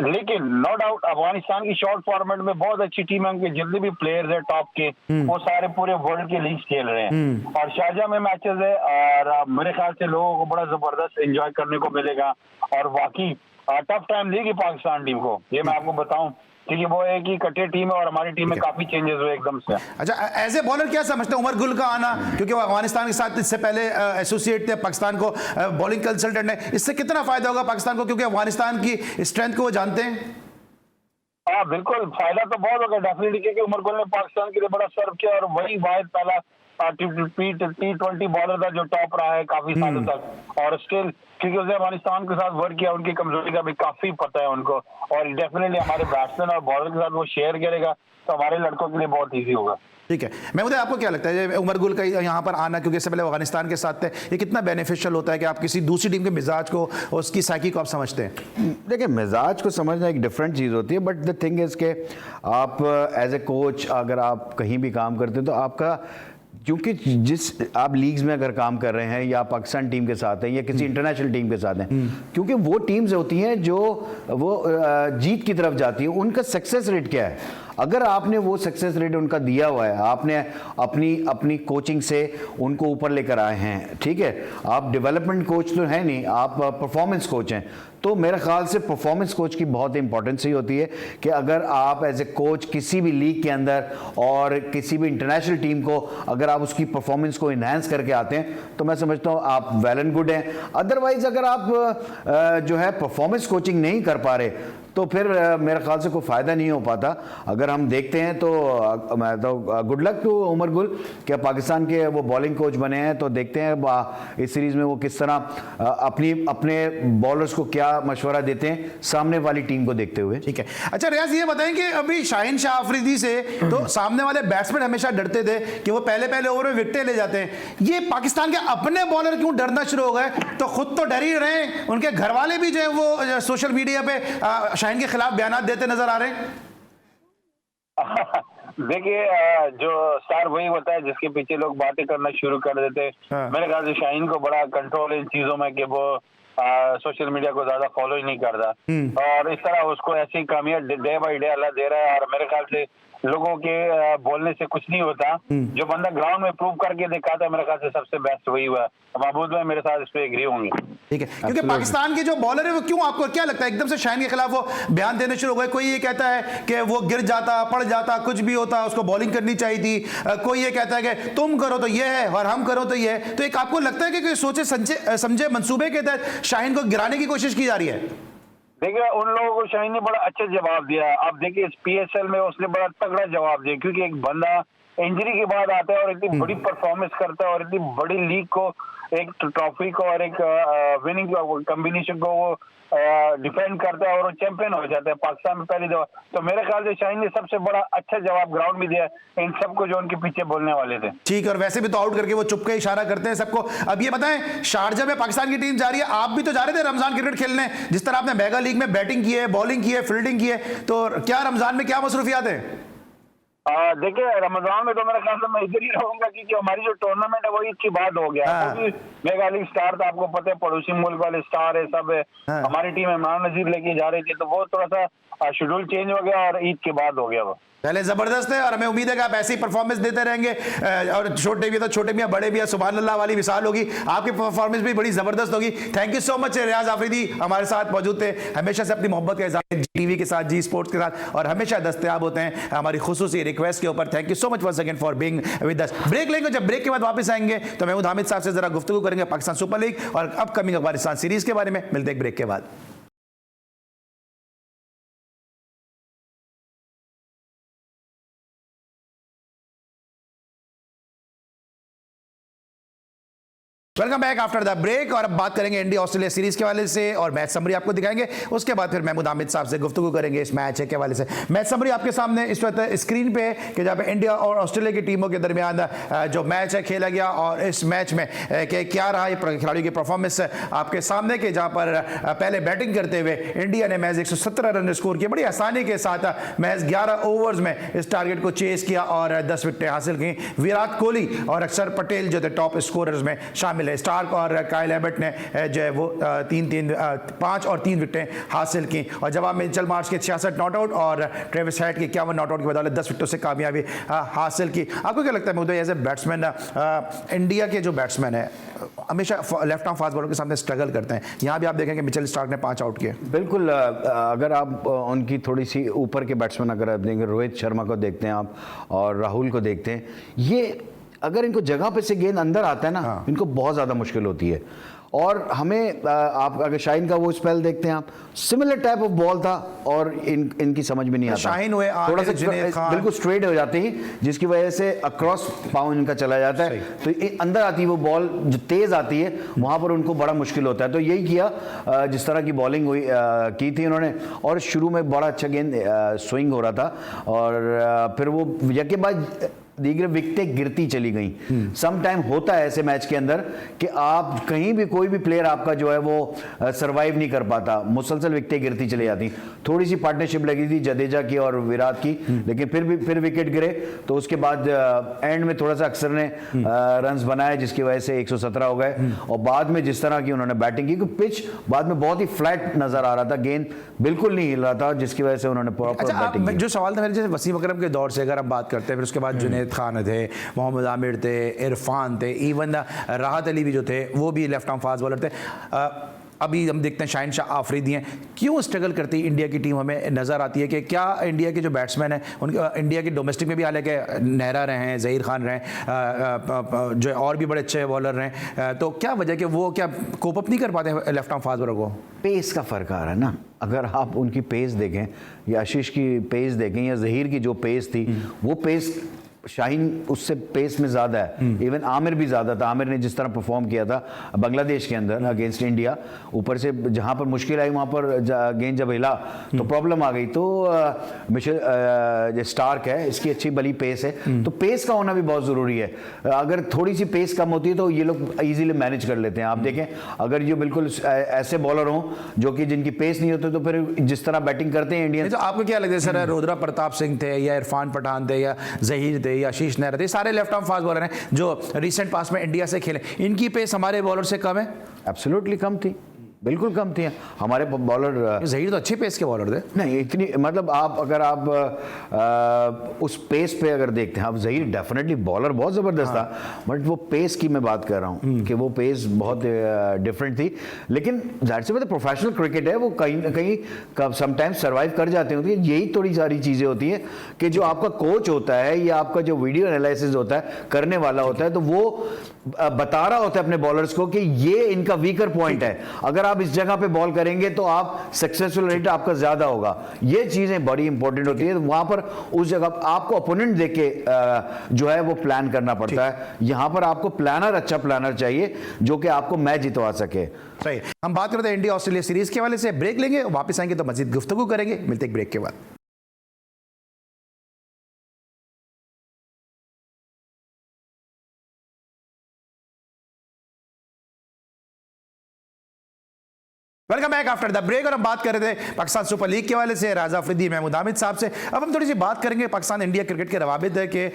Speaker 4: लेकिन नो डाउट अफगानिस्तान की शॉर्ट फॉर्मेट में बहुत अच्छी टीम है, उनके जितने भी प्लेयर्स है टॉप के वो सारे पूरे वर्ल्ड के लीग खेल रहे हैं, और शारजाह में मैचेस है, और मेरे ख्याल से लोगों को बड़ा जबरदस्त एंजॉय करने को मिलेगा। और वाकई टफ टाइम देगी पाकिस्तान टीम को, ये मैं आपको बताऊं, क्योंकि वो एक ही कट्टे टीम है और हमारी टीम में काफी चेंजेस हुए एकदम से।
Speaker 1: अच्छा, एज ए बॉलर क्या समझते हैं उमर गुल का आना, क्योंकि वो अफगानिस्तान के साथ इससे पहले एसोसिएट थे, पाकिस्तान को बॉलिंग कंसल्टेंट है, इससे कितना फायदा होगा पाकिस्तान को, क्योंकि अफगानिस्तान की स्ट्रेंथ को वो जानते हैं?
Speaker 4: हाँ बिल्कुल, फायदा तो बहुत होगा डेफिनेटली, क्योंकि उमर गुल ने पाकिस्तान के लिए बड़ा सर्व किया, और वही वाहिद पहला T20 बॉलर था जो टॉप रहा है काफी सालों तक, और स्टिल क्योंकि उसने अफगानिस्तान के साथ वर्क किया, उनकी कमजोरी का भी काफी पता है उनको, और डेफिनेटली हमारे बैट्समैन और बॉलर के साथ वो शेयर करेगा, तो हमारे लड़कों के लिए बहुत ईजी होगा।
Speaker 1: ठीक है, मैं मुझे आपको क्या लगता है उमर गुल का यहाँ पर आना, क्योंकि इससे पहले अफगानिस्तान के साथ थे, ये कितना बेनिफिशियल होता है कि आप किसी दूसरी टीम के मिजाज को और उसकी साइकी को आप समझते हैं?
Speaker 2: देखिए, मिजाज को समझना एक डिफरेंट चीज़ होती है, बट द थिंग इज़ के आप एज ए कोच अगर आप कहीं भी काम करते हैं तो आपका, क्योंकि जिस आप लीग्स में अगर काम कर रहे हैं या पाकिस्तान टीम के साथ हैं या किसी इंटरनेशनल टीम के साथ हैं, क्योंकि वो टीम्स होती हैं जो वो जीत की तरफ जाती हैं, उनका सक्सेस रेट क्या है, अगर आपने वो सक्सेस रेट उनका दिया हुआ है, आपने अपनी कोचिंग से उनको ऊपर लेकर आए हैं, ठीक है, आप डेवलपमेंट कोच तो है नहीं, आप परफॉर्मेंस कोच हैं, तो मेरे ख्याल से परफॉर्मेंस कोच की बहुत इंपॉर्टेंस ही होती है कि अगर आप एज ए कोच किसी भी लीग के अंदर और किसी भी इंटरनेशनल टीम को अगर आप उसकी परफॉर्मेंस को इन्हांस करके आते हैं तो मैं समझता हूँ आप वेल एंड गुड हैं। अदरवाइज अगर आप जो है परफॉर्मेंस कोचिंग नहीं कर पा रहे तो फिर मेरे ख्याल से कोई फ़ायदा नहीं हो पाता। अगर हम देखते हैं तो मैं तो good luck to Umar Gul कि पाकिस्तान के वो बॉलिंग कोच बने हैं, तो देखते हैं इस सीरीज़ में वो किस तरह अपने बॉलर्स को क्या मशवरा देते हैं सामने वाली टीम को देखते हुए।
Speaker 1: ठीक है, अच्छा रियाज ये बताएं कि अभी शाहीन शाह अफरीदी से तो सामने वाले बैट्समैन हमेशा डरते थे कि वो पहले ओवर में विकेटें ले जाते हैं, ये पाकिस्तान के अपने बॉलर क्यों डरना शुरू हो गए? तो खुद तो डर ही रहे, उनके घर वाले भी जो है वो सोशल मीडिया पे शाहीन के खिलाफ बयान देते नजर आ रहे हैं।
Speaker 4: देखिए, जो स्टार वही होता है जिसके पीछे लोग बातें करना शुरू कर देते। मेरे ख्याल से शाहीन को बड़ा कंट्रोल है इन चीजों में कि वो सोशल मीडिया को ज्यादा फॉलो ही नहीं करता, और इस तरह उसको ऐसी कामयाब डे बाई डे अल्लाह दे रहा है, और मेरे ख्याल से लोगों के बोलने से कुछ नहीं होता, जो बंदा ग्राउंड में प्रूव करके दिखाता है मेरे ख्याल से सबसे बेस्ट वही हुआ। महबूब भाई मेरे साथ इस पे एग्री होंगे।
Speaker 1: ठीक है, क्योंकि पाकिस्तान के जो बॉलर है वो क्यों, आपको क्या लगता है एकदम से शाहीन के खिलाफ वो बयान देने शुरू हो गए? कोई ये कहता है कि वो गिर जाता, पड़ जाता, कुछ भी होता, उसको बॉलिंग करनी चाहिए थी, कोई ये कहता है कि तुम करो तो ये है और हम करो तो ये है। तो एक आपको लगता है कि सोचे समझे मंसूबे के तहत शाहीन को गिराने की कोशिश की जा रही है?
Speaker 4: देखिए, उन लोगों को शाहीन ने बड़ा अच्छा जवाब दिया। आप देखिए इस PSL में उसने बड़ा तगड़ा जवाब दिया, क्योंकि एक बंदा इंजरी के बाद आता है और इतनी बड़ी परफॉर्मेंस करता है और इतनी बड़ी लीग को, एक ट्रॉफी को और एक विनिंग कॉम्बिनेशन को वो डिफेंड करता है और वो चैंपियन हो जाता है पाकिस्तान में पहली दफा। तो मेरे ख्याल से शाहीन ने सबसे बड़ा अच्छा जवाब ग्राउंड में दिया इन सबको जो उनके पीछे बोलने वाले थे। ठीक,
Speaker 1: और वैसे भी तो आउट करके वो चुप के इशारा करते हैं सबको। अब ये बताएं, शारजाह में पाकिस्तान की टीम जा रही है, आप भी तो जा रहे थे रमजान क्रिकेट खेलने, जिस तरह आपने मेगा लीग में बैटिंग की है, बॉलिंग की है, फील्डिंग की है, तो क्या रमजान में क्या मसरूफियात है?
Speaker 4: देखिए, रमजान में तो मेरे ख्याल से मैं इधर ही रहूंगा, क्योंकि हमारी जो टूर्नामेंट है वही इसकी बात हो गया। मेगा लीग स्टार था, आपको पता है, पड़ोसी मुल्क वाले स्टार है सब है। हमारी टीम इमरान नजीर लेके जा रही थी, तो वो थोड़ा सा शेड्यूल चेंज हो गया और ईद के बाद हो गया वो।
Speaker 1: पहले जबरदस्त है और हमें उम्मीद है कि आप ऐसी परफॉर्मेंस देते रहेंगे। और छोटे भी तो छोटे भी बड़े भी, सुभान अल्लाह वाली मिसाल होगी, आपकी परफॉर्मेंस भी बड़ी जबरदस्त होगी। थैंक यू सो मच रियाज आफरीदी, हमारे साथ मौजूद थे, हमेशा से अपनी मोहब्बत का इज़हार टीवी के साथ, जी स्पोर्ट्स के साथ, और हमेशा दस्तयाब होते हैं हमारी खुसूसी रिक्वेस्ट के ऊपर। Thank you so much once again for being with us. Break लेंगे, जब ब्रेक के बाद वापस आएंगे तो महमूद हामिद साहब से जरा गुफ्तगू करेंगे पाकिस्तान सुपर लीग और अपकमिंग अफगानिस्तान सीरीज के बारे में। मिलते हैं ब्रेक के बाद। Welcome back after the break, और अब बात करेंगे इंडिया ऑस्ट्रेलिया सीरीज के हवाले से और मैच समरी आपको दिखाएंगे। उसके बाद फिर महमूद हामिद साहब से गुफ्तगू करेंगे इस मैच के हवाले से। मैच समरी आपके सामने इस वक्त स्क्रीन पे है कि जहाँ पे इंडिया और ऑस्ट्रेलिया की टीमों के दरमियान जो मैच है खेला गया, और इस मैच में कि क्या रहा ये खिलाड़ियों की परफॉर्मेंस आपके सामने के, जहाँ पर पहले बैटिंग करते हुए इंडिया ने मैच 117 रन स्कोर किए, बड़ी आसानी के साथ मैच 11 ओवर्स में इस टारगेट को चेस किया और 10 विकेटें हासिल की। विराट कोहली और अक्षर पटेल जो थे टॉप स्कोरर्स में शामिल। स्टार्क और काइल एबर्ट ने जो है वो 5 और 3 विकेटें हासिल की, और जवाब में मिचेल मार्श के 66 नॉट आउट और ट्रेविस हेड के 51 नॉट आउट की बदौलत 10 विकेटों से कामयाबी हासिल की। आपको क्या लगता है Modi, as a batsman, India के जो बैट्समैन है हमेशा लेफ्ट आर्म फास्ट बॉलर के सामने स्ट्रगल करते हैं, यहाँ भी आप देखेंगे मिचेल स्टार्क ने 5 आउट किए।
Speaker 2: बिल्कुल, अगर आप उनकी थोड़ी सी ऊपर के बैट्समैन अगर आप देखेंगे, रोहित शर्मा को देखते हैं आप और राहुल को देखते हैं, ये अगर इनको जगह पे से गेंद अंदर आता है ना, इनको बहुत ज़्यादा मुश्किल होती है। और हमें आप अगर शाहीन का वो स्पेल देखते हैं आप, सिमिलर टाइप ऑफ बॉल था और इनकी समझ में नहीं आता।
Speaker 1: शाहीन हुए
Speaker 2: थोड़ा सा बिल्कुल स्ट्रेट हो जाती है, जिसकी वजह से अक्रॉस पाँव इनका चला जाता है, तो अंदर आती है वो बॉल जो तेज आती है, वहां पर उनको बड़ा मुश्किल होता है। तो यही किया, जिस तरह की बॉलिंग हुई की थी उन्होंने, और शुरू में बड़ा अच्छा गेंद स्विंग हो रहा था, और फिर वो यके बाद दीगर विकेटें गिरती चली गई। सम टाइम होता है ऐसे मैच के अंदर कि आप कहीं भी कोई भी प्लेयर आपका जो है वो सरवाइव नहीं कर पाता, मुसलसल विकेटें गिरती चली जाती। थोड़ी सी पार्टनरशिप लगी थी जडेजा की और विराट की, लेकिन फिर विकेट गिरे, तो उसके बाद एंड में थोड़ा सा अक्सर ने रन्स बनाए, जिसकी वजह से 117 हो गए। और बाद में जिस तरह की उन्होंने बैटिंग की, पिच बाद में बहुत ही फ्लैट नजर आ रहा था, गेंद बिल्कुल नहीं हिल रहा था, जिसकी वजह से उन्होंने प्रॉपर बैटिंग की।
Speaker 1: जो सवाल था मेरे, जैसे वसीम अकरम के दौर से अगर हम बात करते हैं, फिर उसके बाद जुनैद खान थे, मोहम्मद आमिर थे, इरफान थे, इवन राहत अली भी जो थे वो भी लेफ्ट आर्म फास्ट बॉलर थे। अभी हम देखते हैं शाहीन शाह आफरीदी हैं। क्यों स्ट्रगल करती है इंडिया की टीम, हमें नज़र आती है कि क्या इंडिया के जो बैट्समैन हैं उनके, इंडिया के डोमेस्टिक में भी हालांकि नेहरा रहे हैं, ज़हीर खान रहे, जो और भी बड़े अच्छे बॉलर रहे, तो क्या वजह कि वो क्या कोप अप नहीं कर पाते हैं लेफ्ट आर्म फास्ट बॉलर को?
Speaker 2: पेस का फ़र्क आ रहा है ना। अगर आप उनकी पेस देखें, या आशीष की पेस देखें, या ज़हीर की जो पेस थी, वो पेस शाहीन उससे पेस में ज़्यादा है। इवन आमिर भी ज़्यादा था। आमिर ने जिस तरह परफॉर्म किया था बांग्लादेश के अंदर अगेंस्ट इंडिया, ऊपर से जहाँ पर मुश्किल आई वहाँ पर गेंद जब हिला तो प्रॉब्लम आ गई। तो मिशेल स्टार्क है, इसकी अच्छी बली पेस है, तो पेस का होना भी बहुत ज़रूरी है। अगर थोड़ी सी पेस कम होती है तो ये लोग ईजिली मैनेज कर लेते हैं। आप देखें, अगर ये बिल्कुल ऐसे बॉलर हों जो कि जिनकी पेस नहीं होती, तो फिर जिस तरह बैटिंग करते हैं इंडियन।
Speaker 1: तो आपको क्या लगता है सर, रुद्रा प्रताप सिंह थे या इरफान पठान थे या ज़हीर थे या आशीष नेहरा थे, सारे लेफ्ट आर्म फास्ट बॉलर हैं जो रिसेंट पास में इंडिया से खेले, इनकी पेस हमारे बॉलर से कम है?
Speaker 2: एब्सोल्युटली कम थी, बिल्कुल कम थी। हमारे बॉलर
Speaker 1: ज़हीर तो अच्छे पेस के बॉलर थे।
Speaker 2: नहीं इतनी, मतलब आप अगर आप उस पेस पे अगर देखते हैं, आप ज़हीर डेफिनेटली बॉलर बहुत ज़बरदस्त था, बट वो पेस की मैं बात कर रहा हूँ कि वो पेस बहुत डिफरेंट थी। लेकिन जाहिर सी बात है, प्रोफेशनल क्रिकेट है, वो कहीं ना कहीं समटाइम्स सर्वाइव कर जाते होती है। यही थोड़ी सारी चीज़ें होती हैं कि जो आपका कोच होता है या आपका जो वीडियो एनालिसिस होता है करने वाला होता है, तो वो बता रहा होता है अपने बॉलर्स को कि ये इनका वीकर पॉइंट है, अगर आप इस जगह पे बॉल करेंगे तो आप सक्सेसफुल रेट आपका ज्यादा होगा। ये चीजें बड़ी इंपॉर्टेंट होती है। वहां पर उस जगह आपको ओपोनेंट देख के जो है वो प्लान करना पड़ता है। यहां पर आपको प्लानर, अच्छा प्लानर चाहिए जो कि आपको मैच जितवा सके।
Speaker 1: सही। हम बात करते हैं इंडिया ऑस्ट्रेलिया सीरीज के हवाले से, ब्रेक लेंगे, वापस आएंगे तो मजीद गुफ्तगू करेंगे। मिलते हैं ब्रेक के बाद। Welcome back after the break. और हम बात कर रहे थे पाकिस्तान सुपर लीग के हवाले से राजा अफरीदी, महमूद हामिद साहब से। अब हम थोड़ी सी बात करेंगे पाकिस्तान इंडिया क्रिकेट के रवाबित के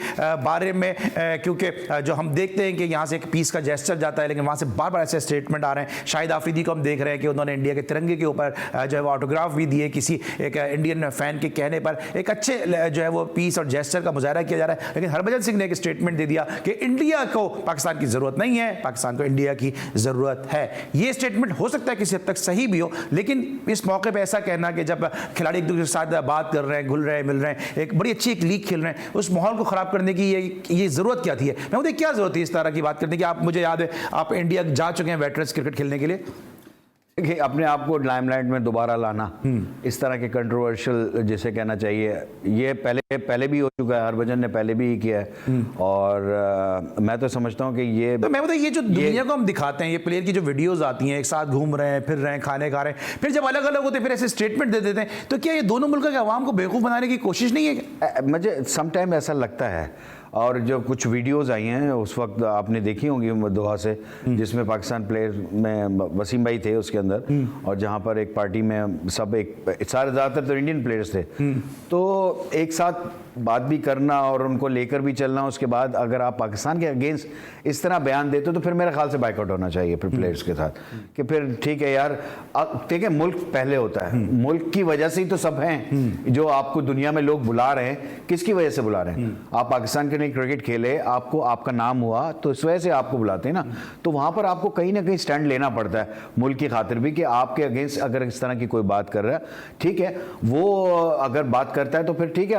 Speaker 1: बारे में, क्योंकि जो हम देखते हैं कि यहाँ से एक पीस का जेस्चर जाता है, लेकिन वहाँ से बार बार ऐसे स्टेटमेंट आ रहे हैं। शाहिद आफरीदी को हम देख रहे हैं कि उन्होंने इंडिया के तिरंगे के ऊपर जो है वो ऑटोग्राफ भी दिए किसी एक इंडियन फैन के कहने पर। एक अच्छे जो है वो पीस और जेस्चर का मुजाहरा किया जा रहा है। लेकिन हरभजन सिंह ने एक स्टेटमेंट दे दिया कि इंडिया को पाकिस्तान की ज़रूरत नहीं है, पाकिस्तान को इंडिया की ज़रूरत है। ये स्टेटमेंट हो सकता है किसी हद तक सही भी हो, लेकिन इस मौके पे ऐसा कहना कि जब खिलाड़ी एक दूसरे के साथ बात कर रहे हैं, घुल रहे हैं, मिल रहे हैं, एक बड़ी अच्छी एक लीग खेल रहे हैं, उस माहौल को खराब करने की ये जरूरत क्या थी? मैं मुझे क्या जरूरत थी इस तरह की बात करने की? आप, मुझे याद है आप इंडिया जा चुके हैं वेटरन्स क्रिकेट खेलने के लिए।
Speaker 2: देखिए, अपने आप को लाइमलाइट में दोबारा लाना, इस तरह के कंट्रोवर्शियल जिसे कहना चाहिए, ये पहले भी हो चुका है। हरभजन ने पहले भी किया है। और मैं तो समझता हूँ कि ये
Speaker 1: तो मैं ये जो दुनिया को हम दिखाते हैं, ये प्लेयर की जो वीडियोस आती हैं, एक साथ घूम रहे हैं, फिर रहे हैं, खाने खा रहे हैं, फिर जब अलग अलग होते हैं फिर ऐसे स्टेटमेंट दे देते हैं, तो क्या ये दोनों मुल्क के अवाम को बेवकूफ़ बनाने की कोशिश नहीं है?
Speaker 2: मुझे समटाइम ऐसा लगता है। और जो कुछ वीडियोस आई हैं उस वक्त आपने देखी होंगी दोहा से, जिसमें पाकिस्तान प्लेयर में वसीम भाई थे उसके अंदर, और जहां पर एक पार्टी में सब सारे ज़्यादातर तो इंडियन प्लेयर्स थे, तो एक साथ बात भी करना और उनको लेकर भी चलना। उसके बाद अगर आप पाकिस्तान के अगेंस्ट इस तरह बयान देते हो तो फिर मेरे ख्याल से बाइकआउट होना चाहिए फिर प्लेयर्स के साथ, कि फिर ठीक है यार, ठीक है, मुल्क पहले होता है, मुल्क की वजह से ही तो सब हैं जो आपको दुनिया में लोग बुला रहे हैं। किसकी वजह से बुला रहे हैं? आप पाकिस्तान के लिए क्रिकेट खेले, आपको आपका नाम हुआ, तो इस वजह से आपको बुलाते हैं ना। तो वहां पर आपको कहीं ना कहीं स्टैंड लेना पड़ता है मुल्क की खातिर भी, कि आपके अगेंस्ट अगर इस तरह की कोई बात कर रहा है, ठीक है, वो अगर बात करता है तो फिर ठीक है,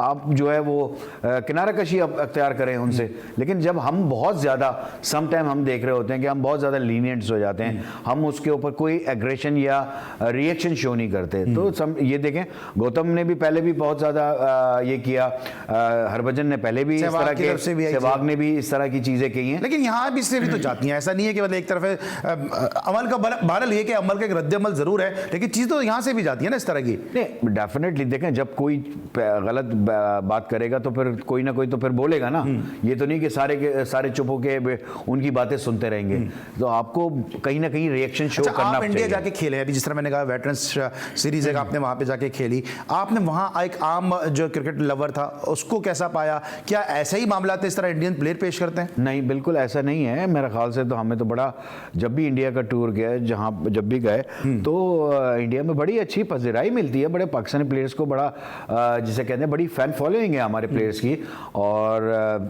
Speaker 2: आप जो है वो किनारा कशी अख्तियार करें उनसे। लेकिन जब हम बहुत ज़्यादा सम टाइम हम देख रहे होते हैं कि हम बहुत ज़्यादा लीनियंट्स हो जाते हैं, हम उसके ऊपर कोई एग्रेशन या रिएक्शन शो नहीं करते। तो ये देखें, गौतम ने भी पहले भी बहुत ज़्यादा ये किया, हरभजन ने पहले भी इस तरह के, सहवाग ने भी इस तरह की चीज़ें की हैं।
Speaker 1: लेकिन यहाँ भी इससे भी तो जाती हैं। ऐसा नहीं है कि मतलब एक तरफ अमल का बहरहाल ये कि अमल का एक रद्द-ए-अमल ज़रूर है, लेकिन चीज़ तो यहाँ से भी जाती है ना इस तरह की।
Speaker 2: नहीं, डेफिनेटली देखें, जब कोई गलत बात करेगा तो फिर कोई ना कोई तो फिर बोलेगा ना। ये तो नहीं कि सारे चुप होके उनकी बातें सुनते रहेंगे। तो आपको कहीं ना कहीं रिएक्शन शो करना
Speaker 1: आप इंडिया जाके खेले, अभी जिस तरह मैंने कहा वेटरन्स सीरीज है, आपने वहां पे जाके खेली, आपने वहां एक आम जो क्रिकेट लवर था उसको कैसा पाया? क्या ऐसा ही मामला था, इस तरह इंडियन प्लेयर पेश करते हैं?
Speaker 2: नहीं, बिल्कुल ऐसा नहीं है मेरे ख्याल से। तो हमें तो बड़ा, जब भी इंडिया का टूर गया, जहाँ जब भी गए, तो इंडिया में बड़ी अच्छी पज़िराई मिलती है। बड़े पाकिस्तानी प्लेयर्स को बड़ा, जिसे कहते हैं, बड़ी फैन फॉलोइंग है हमारे प्लेयर्स की। और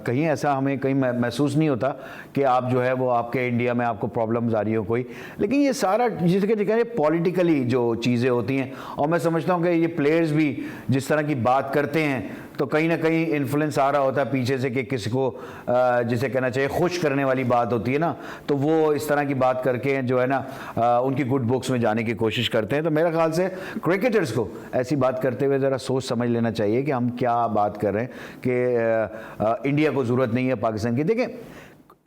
Speaker 2: कहीं ऐसा हमें कहीं महसूस नहीं होता कि आप जो है वो आपके इंडिया में आपको प्रॉब्लम्स आ रही हो कोई। लेकिन ये सारा जिसके कहते हैं पॉलिटिकली जो चीज़ें होती हैं, और मैं समझता हूँ कि ये प्लेयर्स भी जिस तरह की बात करते हैं, तो कहीं ना कहीं इन्फ्लुएंस आ रहा होता है पीछे से कि किसी को जिसे कहना चाहिए खुश करने वाली बात होती है ना, तो वो इस तरह की बात करके जो है ना उनकी गुड बुक्स में जाने की कोशिश करते हैं। तो मेरे ख्याल से क्रिकेटर्स को ऐसी बात करते हुए ज़रा सोच समझ लेना चाहिए कि हम क्या बात कर रहे हैं, कि इंडिया को ज़रूरत नहीं है पाकिस्तान की। देखें,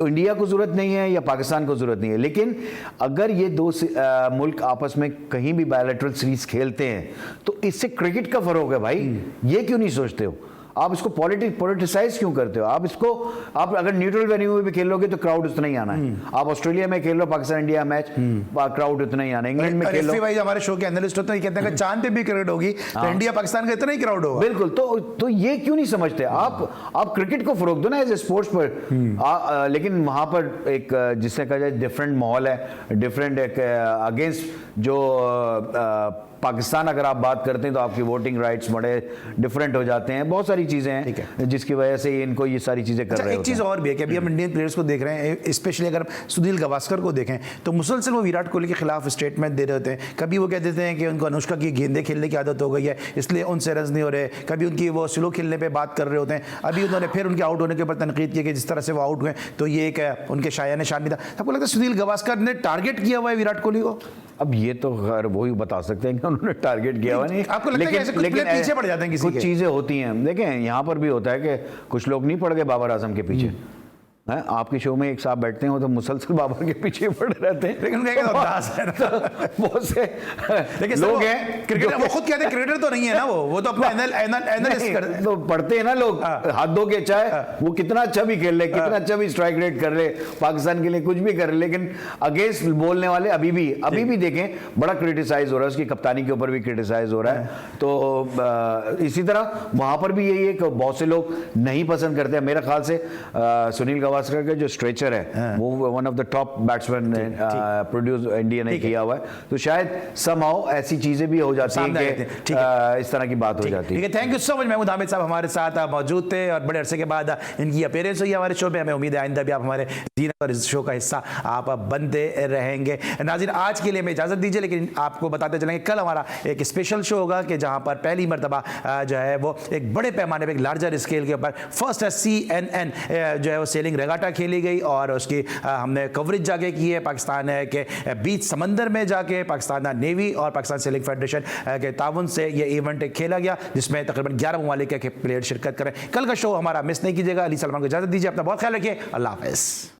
Speaker 2: इंडिया को ज़रूरत नहीं है या पाकिस्तान को ज़रूरत नहीं है, लेकिन अगर ये दो मुल्क आपस में कहीं भी बायलैटरल सीरीज खेलते हैं तो इससे क्रिकेट का फ़र्क है भाई। ये क्यों नहीं सोचते हो आप? इसको पॉलिटिसाइज क्यों करते हो आप? आप अगर न्यूट्रल वेन्यू में भी खेलोगे तो क्राउड उतना ही आना है। आप ऑस्ट्रेलिया में खेल लो, पाकिस्तान इंडिया मैच, क्राउड उतना ही आना है। इंग्लैंड में खेल लो,
Speaker 1: भाई हमारे शो के एनालिस्ट होते हैं, कहते हैं कि चांद पे भी क्रिकेट होगी तो इंडिया पाकिस्तान का इतना ही क्राउड होगा।
Speaker 2: बिल्कुल। तो ये क्यों नहीं समझते आप क्रिकेट को फरोग दो ना एज ए स्पोर्ट्स पर। लेकिन वहां पर एक जिससे कहा जाए डिफरेंट माहौल है, डिफरेंट एक अगेंस्ट जो पाकिस्तान अगर आप बात करते हैं तो आपकी वोटिंग राइट्स बड़े डिफरेंट हो जाते हैं। बहुत सारी चीज़ें हैं जिसकी वजह से इनको ये सारी चीज़ें कर रहे हैं।
Speaker 1: एक चीज़ और भी है कि अभी हम इंडियन प्लेयर्स को देख रहे हैं, स्पेशली अगर सुनील गावस्कर को देखें तो मुसलसल वो विराट कोहली के खिलाफ स्टेटमेंट दे रहे होते हैं। कभी वो कह देते हैं कि उनको अनुष्का की गेंदे खेलने की आदत हो गई है इसलिए उनसे रन नहीं हो रहे, कभी उनकी वो स्लो खेलने पर बात कर रहे होते हैं। अभी उन्होंने फिर उनके आउट होने के ऊपर तनकीद की कि जिस तरह से वो आउट हुए तो ये एक उनके शाया निशान भी था। आपको लगता है सुनील गावस्कर ने टारगेट किया हुआ है विराट कोहली को?
Speaker 2: अब ये तो खैर वही बता सकते हैं कि उन्होंने टारगेट किया हुआ नहीं।
Speaker 1: आपको लगता है कि ऐसे कुछ प्लेयर पीछे पड़ जाते हैं किसी
Speaker 2: कुछ चीज़ें होती हैं। देखें, यहाँ पर भी होता है कि कुछ लोग नहीं पड़ गए बाबर आजम के पीछे। हैं आपके शो में एक साहब बैठते हैं वो तो मुसलसल बाबर के पीछे पड़े रहते हैं,
Speaker 1: लेकिन उनका एक अंदाज है ना।
Speaker 2: बहुत से
Speaker 1: लेकिन
Speaker 2: लोग हैं
Speaker 1: क्रिकेटर, वो खुद कहते हैं क्रिकेटर तो नहीं है ना, वो तो अपना एनालिस्ट करते
Speaker 2: तो पढ़ते हैं ना लोग, हाथ धो के चाहे वो कितना अच्छा भी खेल ले, कितना अच्छा भी स्ट्राइक रेट कर ले, पाकिस्तान के लिए कुछ भी कर ले, लेकिन अगेंस्ट बोलने वाले अभी भी देखें बड़ा क्रिटिसाइज हो रहा है, उसकी कप्तानी के ऊपर भी क्रिटिसाइज हो रहा है। तो इसी तरह वहां पर भी यही एक बहुत से लोग नहीं पसंद करते हैं। मेरे ख्याल से सुनील गावस्कर का जो स्ट्रेचर है वो one of the top batsman produce India ने किया हुआ है, तो शायद समहाउ ऐसी चीजें भी हो जाती हैं कि इस तरह की बात हो जाती है।
Speaker 1: Thank you so much Mahmood Hamid साहब हमारे साथ मौजूद थे और बड़े अरसे के बाद इनकी अपीयरेंस हुई हमारे शो पे। हमें उम्मीद है आइंदा भी आप हमारे जीना और इस शो का हिस्सा आप बनते रहेंगे। नाज़रीन आज के लिए मैं इजाजत दीजिए, लेकिन आपको बताते चलेंगे कल हमारा एक स्पेशल शो होगा कि जहां पर पहली मरतबा जो है वो एक बड़े पैमाने पर एक लार्जर स्केल के ऊपर फर्स्ट CNN जो है वो सेलिंग रेगाटा खेली गई और उसकी हमने कवरेज जाके की है पाकिस्तान के बीच समंदर में जाके। पाकिस्तान नेवी और पाकिस्तान सेलिंग फेडरेशन के ताउन से ये इवेंट खेला गया जिसमें तकरीबन 11 ममालिक के प्लेयर शिरकत करें। कल का शो हमारा मिस नहीं कीजिएगा। अली सलमान को इजाजत दीजिए, अपना बहुत ख्याल रखिए, अल्लाह हाफ़िज़।